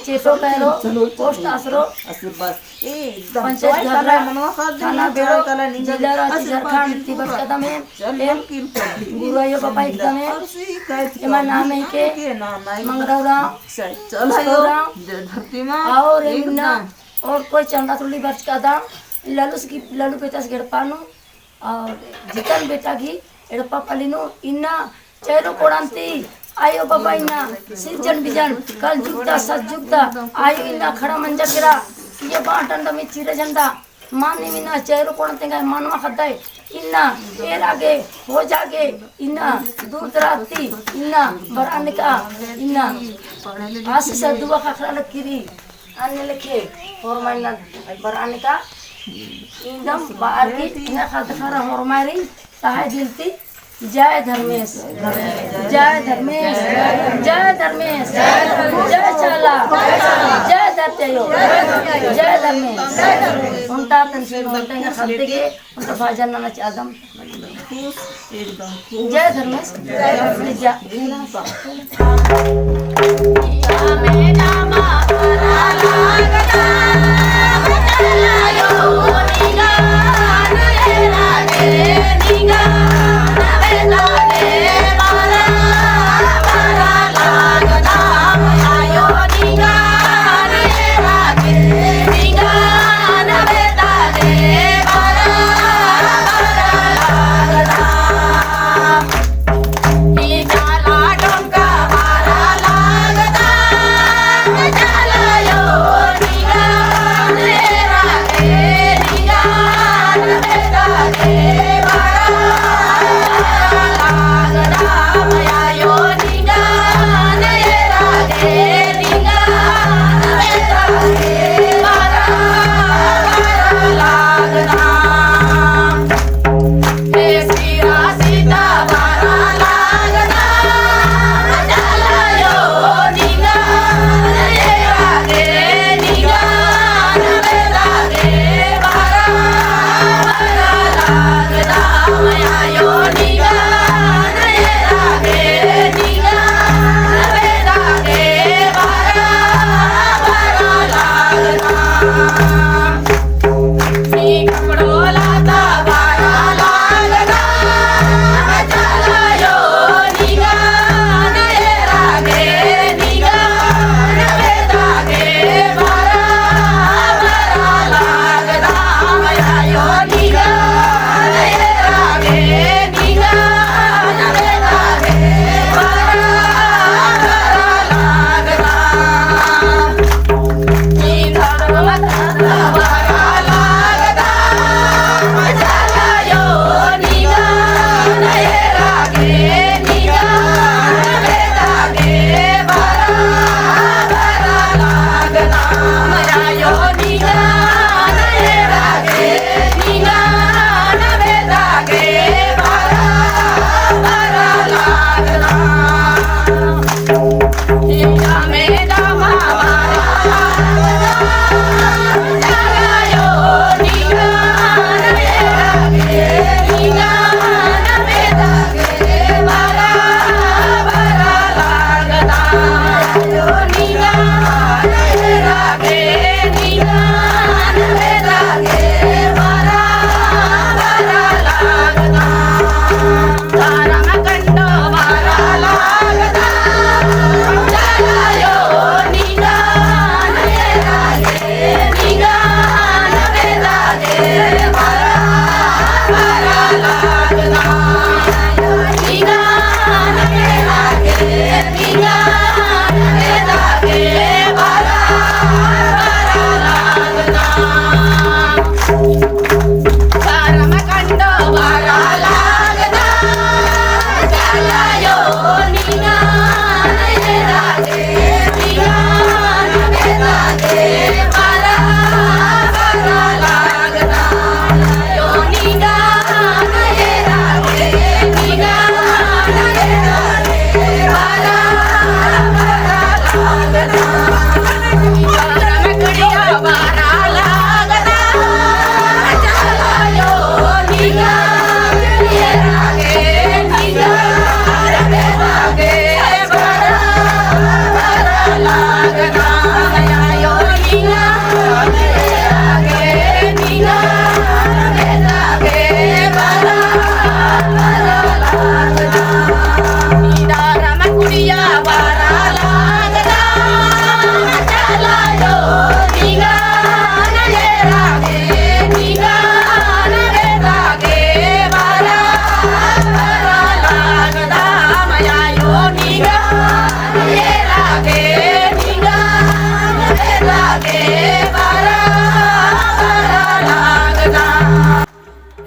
चेटो पैरो पोस्ट आसरो पंचायत घरला थाना बेड़ो जिला राज्य झारखंड तिब्बत कदम है गुरुआयो बाबा एकदम है एमा नाम है के मंगरौरा और इन्ना और कोई चंदा थोड़ी बच का दाम लालू बेटा से गड़पानो और जितन बेटा की एड़पा पलिनो इन्ना चेरो कोड़ांती आयो बाबा इन्ना सिंचन बिजन कल जुगता सच जुगता आयो इन्ना खड़ा मंजा गिरा ये बाटंड में चिरे झंडा माने मिना चेरो कोड़ांते का मानवा खदाय इन्ना एर आगे हो जागे इन्ना दूर दराती इन्ना बराने का इन्ना आशीष दुआ का खड़ा लकीरी अन्य लिखे और मायना बराने का एकदम बाहर की इन्ना खाता खरा और मारी सहाय दिलती जय धर्मेश जय धर्मेश जय धर्मेश जय चाला जय दत्तयो जय धर्मेश उनता तंसीर होते हैं खत्ते के उनका भाजन नाना चादम जय धर्मेश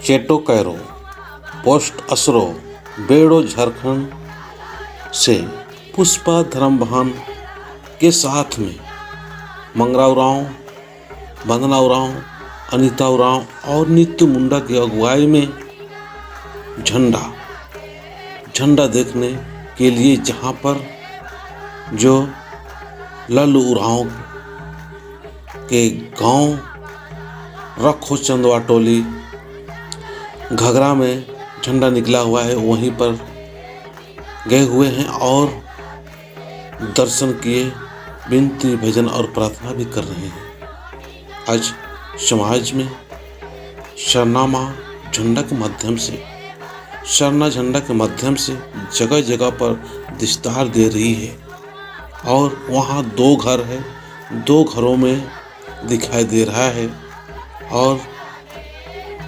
चेटो कैरो, पोस्ट असरो, बेड़ो झारखंड से पुष्पा धर्मभान के साथ में मंगरा उरांव, वंदना उरांव, अनीता उरांव और नित्य मुंडा की अगुवाई में झंडा देखने के लिए जहां पर जो लल्लू उरांव के गांव रखो चंदवा टोली घगरा में झंडा निकला हुआ है, वहीं पर गए हुए हैं और दर्शन किए, विनती भजन और प्रार्थना भी कर रहे हैं। आज समाज में सरना झंडा के माध्यम से जगह जगह पर विस्तार दे रही है और वहाँ 2 घर है, 2 घरों में दिखाई दे रहा है और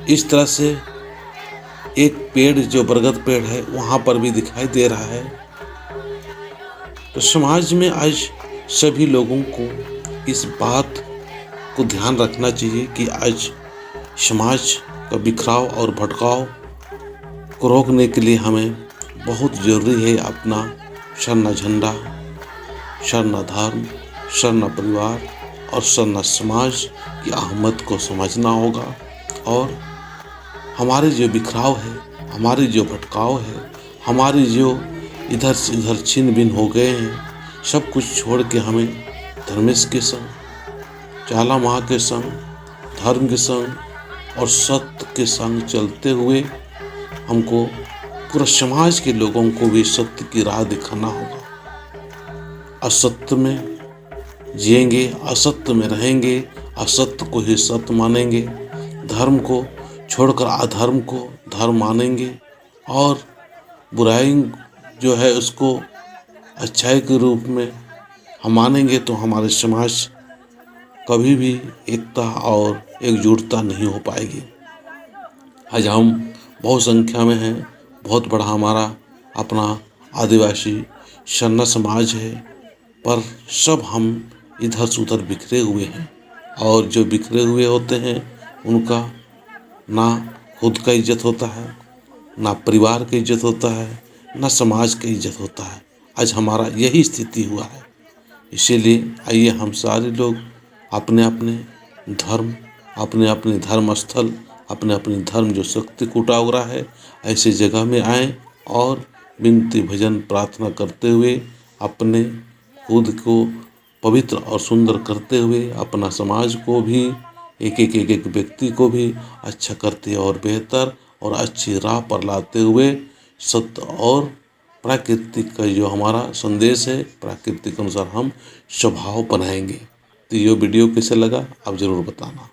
इस तरह से एक पेड़ जो बरगद पेड़ है वहाँ पर भी दिखाई दे रहा है। तो समाज में आज सभी लोगों को इस बात को ध्यान रखना चाहिए कि आज समाज का बिखराव और भटकाव को रोकने के लिए हमें बहुत ज़रूरी है अपना सरना झंडा, सरना धर्म, सरना परिवार और सरना समाज की अहमियत को समझना होगा और हमारे जो बिखराव है, हमारी जो भटकाव है, हमारी जो इधर से उधर छिन भिन हो गए हैं, सब कुछ छोड़ के हमें धर्मेश के संग, चाला माँ के संग, धर्म के संग और सत्य के संग चलते हुए हमको पूरा समाज के लोगों को भी सत्य की राह दिखाना होगा। असत्य में जिएंगे, असत्य में रहेंगे, असत्य को ही सत्य मानेंगे, धर्म को छोड़कर अधर्म को धर्म मानेंगे और बुराई जो है उसको अच्छाई के रूप में हम मानेंगे तो हमारे समाज कभी भी एकता और एकजुटता नहीं हो पाएगी। आज हम बहुत संख्या में हैं, बहुत बड़ा हमारा अपना आदिवासी सरना समाज है, पर सब हम इधर से उधर बिखरे हुए हैं और जो बिखरे हुए होते हैं उनका ना खुद का इज्जत होता है, ना परिवार का इज्जत होता है, ना समाज का इज्जत होता है। आज हमारा यही स्थिति हुआ है। इसीलिए आइए हम सारे लोग अपने अपने धर्म, अपने अपने धर्म स्थल, अपने अपने धर्म जो शक्ति कूटा हो रहा है ऐसे जगह में आएँ और विनती भजन प्रार्थना करते हुए अपने खुद को पवित्र और सुंदर करते हुए अपना समाज को भी एक व्यक्ति को भी अच्छा करते और बेहतर और अच्छी राह पर लाते हुए सत्य और प्राकृतिक का जो हमारा संदेश है प्राकृतिक अनुसार हम स्वभाव बनाएंगे। तो ये वीडियो कैसे लगा आप ज़रूर बताना।